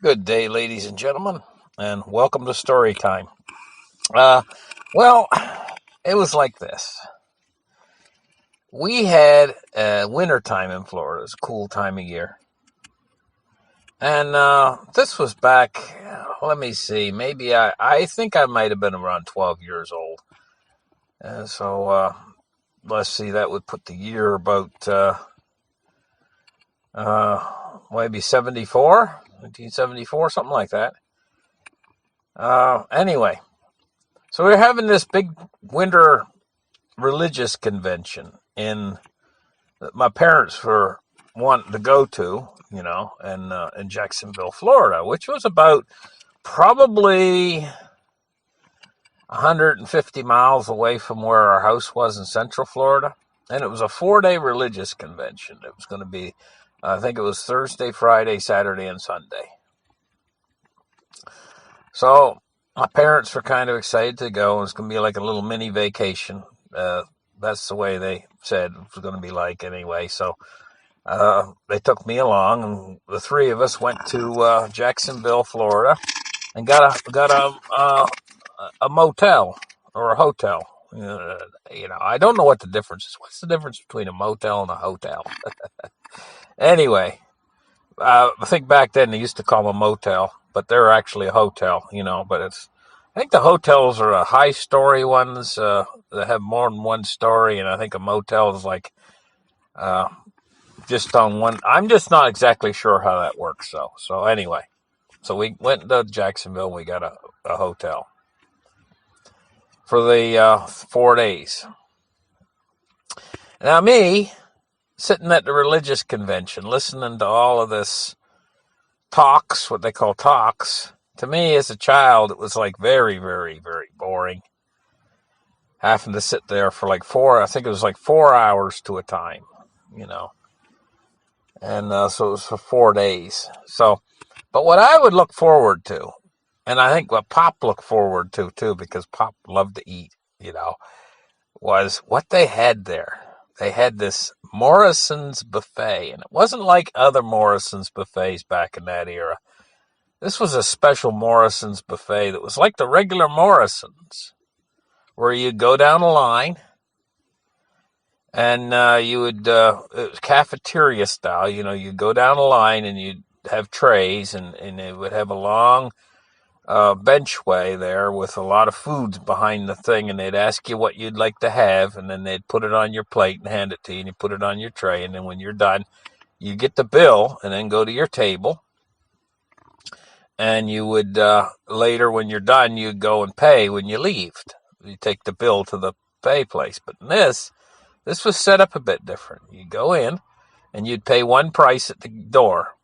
Good day, ladies and gentlemen, and welcome to Story Time. Well, it was like this. We had winter time in Florida. It's a cool time of year. And this was back, let me see, maybe I think I might have been around 12 years old. And so, let's see, that would put the year about maybe 1974, something like that. Anyway, so we're having this big winter religious convention my parents were wanting to go to, in Jacksonville, Florida, which was about probably 150 miles away from where our house was in Central Florida. And it was a 4-day religious convention. It was going to be, I think it was Thursday, Friday, Saturday, and Sunday. So my parents were kind of excited to go. It was going to be like a little mini vacation. That's the way they said it was going to be like anyway. So they took me along, and the three of us went to Jacksonville, Florida, and got a motel or a hotel. I don't know what the difference is. What's the difference between a motel and a hotel? Anyway, I think back then they used to call them a motel, but they're actually a hotel. But I think the hotels are the high-story ones that have more than one story, and I think a motel is like just on one. I'm just not exactly sure how that works. So anyway, so we went to Jacksonville. We got a hotel for the 4 days. Now me, sitting at the religious convention, listening to all of this talks, what they call talks. To me, as a child, it was like very, very, very boring. Having to sit there for like 4 hours to a time, And so it was for 4 days. But what I would look forward to, and I think what Pop looked forward to too, because Pop loved to eat, was what they had there. They had this Morrison's buffet, and it wasn't like other Morrison's buffets back in that era. This was a special Morrison's buffet that was like the regular Morrison's, where you'd go down a line, and it was cafeteria style. You'd go down a line, and you'd have trays, and it would have a long benchway there with a lot of foods behind the thing, and they'd ask you what you'd like to have, and then they'd put it on your plate and hand it to you, and you put it on your tray, and then when you're done, you get the bill, and then go to your table. And you would, later when you're done, you'd go and pay when you leave. You take the bill to the pay place. But this was set up a bit different. You go in, and you'd pay one price at the door.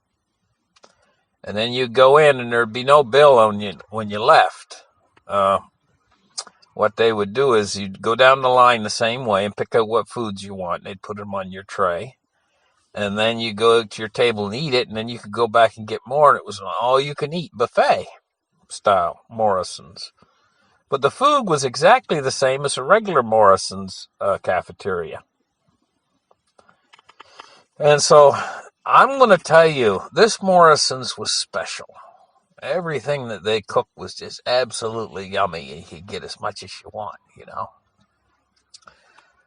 And then you'd go in, and there'd be no bill on you when you left. What they would do is you'd go down the line the same way and pick out what foods you want. And they'd put them on your tray. And then you go to your table and eat it, and then you could go back and get more, and it was an all-you-can-eat buffet style Morrison's. But the food was exactly the same as a regular Morrison's cafeteria. And so I'm going to tell you, this Morrison's was special. Everything that they cooked was just absolutely yummy. You could get as much as you want,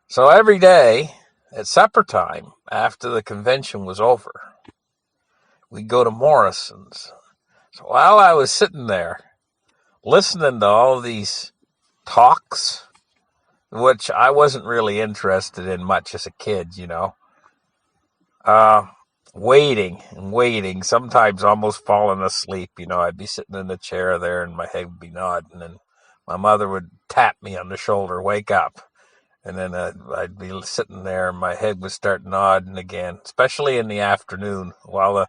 So every day, at supper time, after the convention was over, we'd go to Morrison's. So while I was sitting there, listening to all of these talks, which I wasn't really interested in much as a kid, waiting and waiting, sometimes almost falling asleep, I'd be sitting in the chair there and my head would be nodding, and my mother would tap me on the shoulder, wake up. And then I'd be sitting there, and my head would start nodding again, especially in the afternoon, while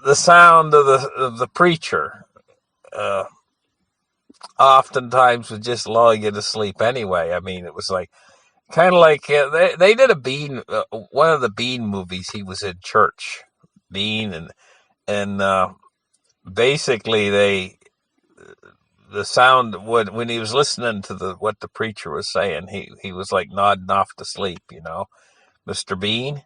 the sound of the preacher oftentimes would just lull you to sleep anyway. I mean, it was like kind of like they did one of the Bean movies. He was in church, Bean, and basically the sound when he was listening to what the preacher was saying, he was like nodding off to sleep, Mr. Bean.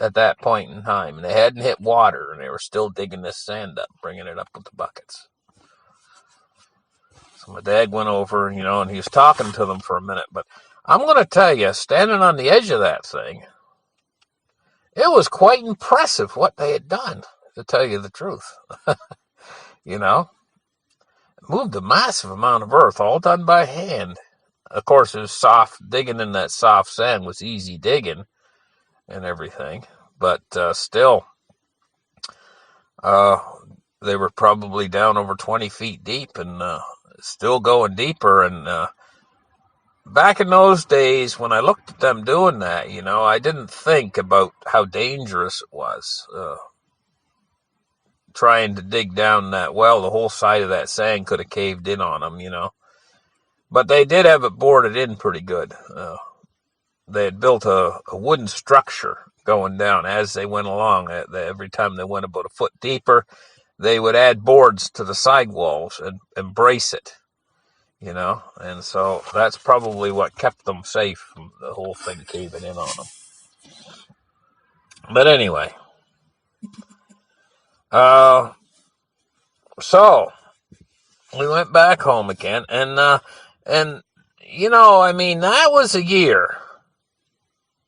at that point in time. And they hadn't hit water, and they were still digging this sand up, bringing it up with the buckets. So my dad went over, and he was talking to them for a minute. But I'm going to tell you, standing on the edge of that thing, it was quite impressive what they had done, to tell you the truth. Moved a massive amount of earth, all done by hand. Of course, it was soft. Digging in that soft sand was easy digging and everything. But still, they were probably down over 20 feet deep and still going deeper. And back in those days, when I looked at them doing that, I didn't think about how dangerous it was. Trying to dig down that well, the whole side of that sand could have caved in on them, But they did have it boarded in pretty good. They had built a wooden structure going down as they went along. Every time they went about a foot deeper, they would add boards to the sidewalls and brace it, And so that's probably what kept them safe from the whole thing caving in on them. But anyway, so we went back home again, and that was a year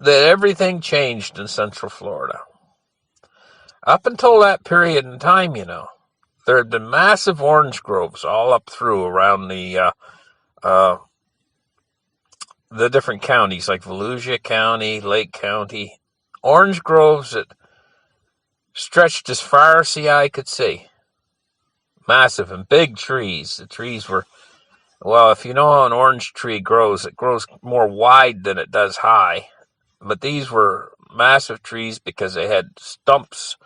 that everything changed in Central Florida. Up until that period in time, there had been massive orange groves all up through around the different counties, like Volusia County, Lake County. Orange groves that stretched as far as the eye could see. Massive and big trees. The trees were, well, if you know how an orange tree grows, it grows more wide than it does high. But these were massive trees because they had stumps,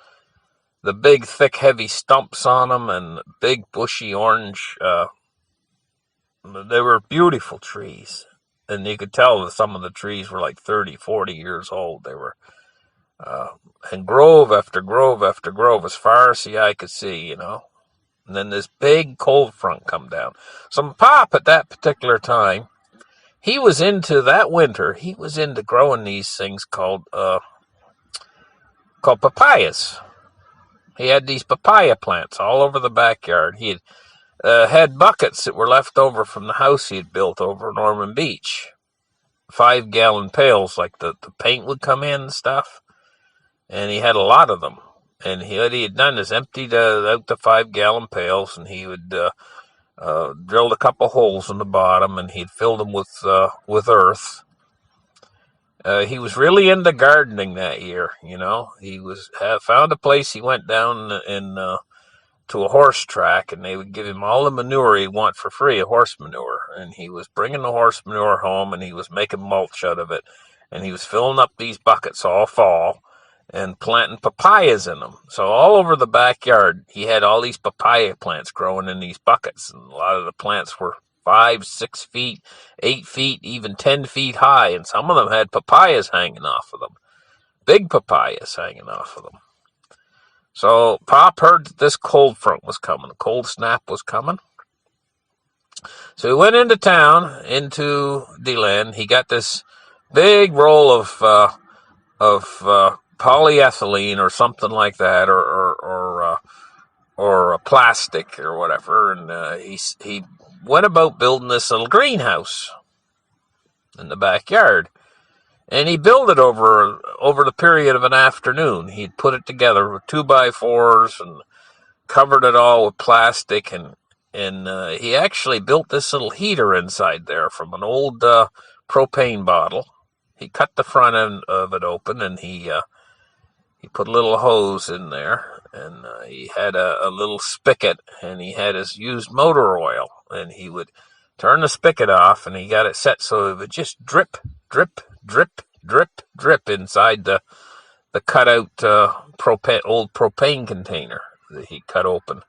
the big, thick, heavy stumps on them, and big, bushy orange. They were beautiful trees. And you could tell that some of the trees were like 30, 40 years old. They were, and grove after grove after grove, as far as the eye could see, And then this big cold front come down. So my pop at that particular time, he was into growing these things called papayas. He had these papaya plants all over the backyard. He had buckets that were left over from the house he had built over Norman Beach. 5-gallon pails, like the paint would come in and stuff. And he had a lot of them. And what he had done is emptied out the 5-gallon pails, and he would drilled a couple holes in the bottom, and he'd filled them with earth. He was really into gardening that year, He found a place. He went down to a horse track, and they would give him all the manure he'd want for free, horse manure. And he was bringing the horse manure home, and he was making mulch out of it. And he was filling up these buckets all fall and planting papayas in them. So all over the backyard, he had all these papaya plants growing in these buckets. And a lot of the plants were 5, 6 feet, 8 feet, even 10 feet high. And some of them had papayas hanging off of them. Big papayas hanging off of them. So Pop heard that this cold front was coming. A cold snap was coming. So he went into town, into DeLand. He got this big roll of polyethylene or something like that, or a plastic or whatever, and he went about building this little greenhouse in the backyard, and he built it over the period of an afternoon. He'd put it together with 2x4s and covered it all with plastic, and he actually built this little heater inside there from an old propane bottle. He cut the front end of it open, and he put a little hose in there, and he had a little spigot, and he had his used motor oil, and he would turn the spigot off, and he got it set so it would just drip, drip, drip, drip, drip inside the cut-out old propane container that he cut open.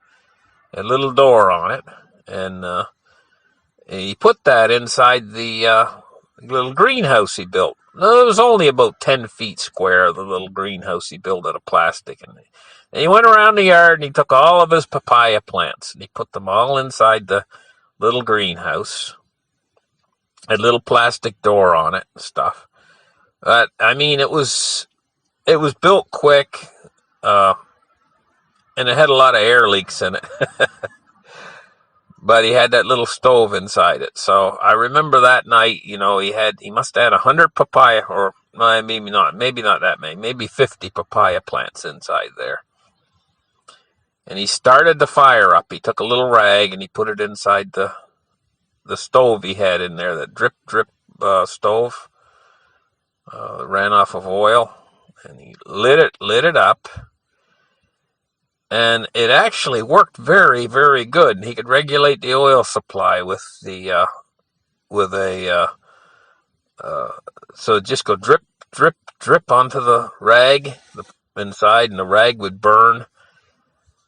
A little door on it, and he put that inside the little greenhouse he built. No, it was only about 10 feet square, the little greenhouse he built out of plastic. And he went around the yard, and he took all of his papaya plants, and he put them all inside the little greenhouse. A little plastic door on it and stuff. But, it was it was built quick, and it had a lot of air leaks in it. But he had that little stove inside it. So I remember that night, he must have had 100 papaya, or maybe not that many, maybe 50 papaya plants inside there. And he started the fire up. He took a little rag and he put it inside the stove he had in there, that drip stove, ran off of oil, and he lit it up. And it actually worked very, very good. He could regulate the oil supply with so just go drip, drip, drip onto the rag inside, and the rag would burn.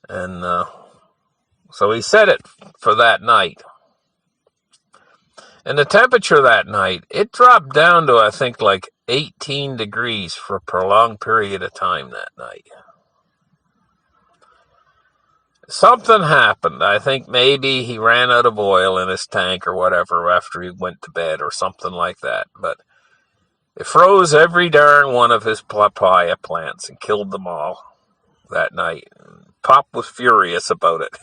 And so he set it for that night. And the temperature that night, it dropped down to, I think, like 18 degrees for a prolonged period of time that night. Something happened. I think maybe he ran out of oil in his tank or whatever after he went to bed or something like that. But it froze every darn one of his papaya plants and killed them all that night. Pop was furious about it.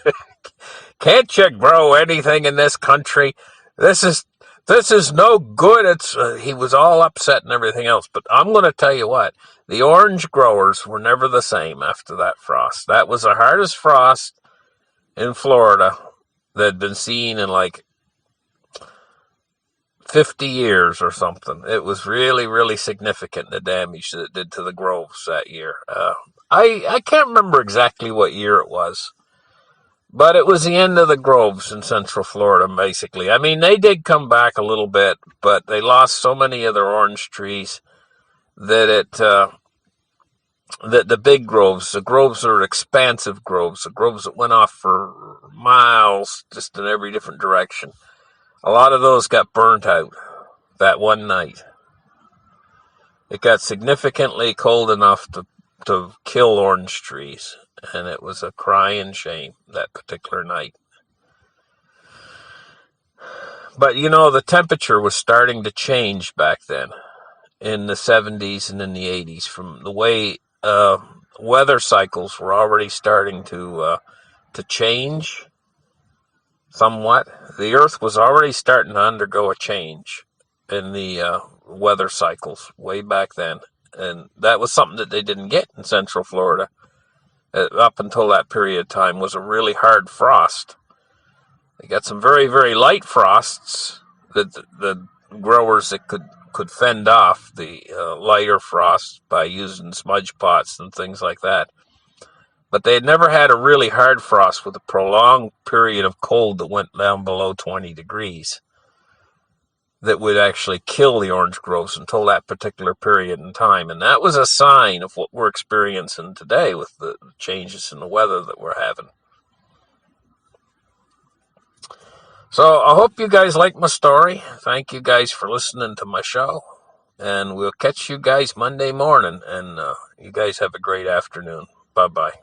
Can't you grow anything in this country? This is no good. He was all upset and everything else. But I'm going to tell you what, the orange growers were never the same after that frost. That was the hardest frost in Florida that had been seen in like 50 years or something. It was really, really significant, the damage that it did to the groves that year. I can't remember exactly what year it was, but it was the end of the groves in Central Florida, basically. I mean, they did come back a little bit, but they lost so many of their orange trees that the big groves, the groves are expansive groves, the groves that went off for miles just in every different direction. A lot of those got burnt out that one night. It got significantly cold enough to kill orange trees, and it was a crying shame that particular night. But the temperature was starting to change back then in the 70s and in the 80s from the way weather cycles were already starting to change somewhat. The Earth was already starting to undergo a change in the weather cycles way back then. And that was something that they didn't get in Central Florida. Up until that period of time was a really hard frost. They got some very, very light frosts that the growers that could fend off the lighter frosts by using smudge pots and things like that. But they had never had a really hard frost with a prolonged period of cold that went down below 20 degrees that would actually kill the orange groves until that particular period in time. And that was a sign of what we're experiencing today with the changes in the weather that we're having. So I hope you guys like my story. Thank you guys for listening to my show. And we'll catch you guys Monday morning. And you guys have a great afternoon. Bye-bye.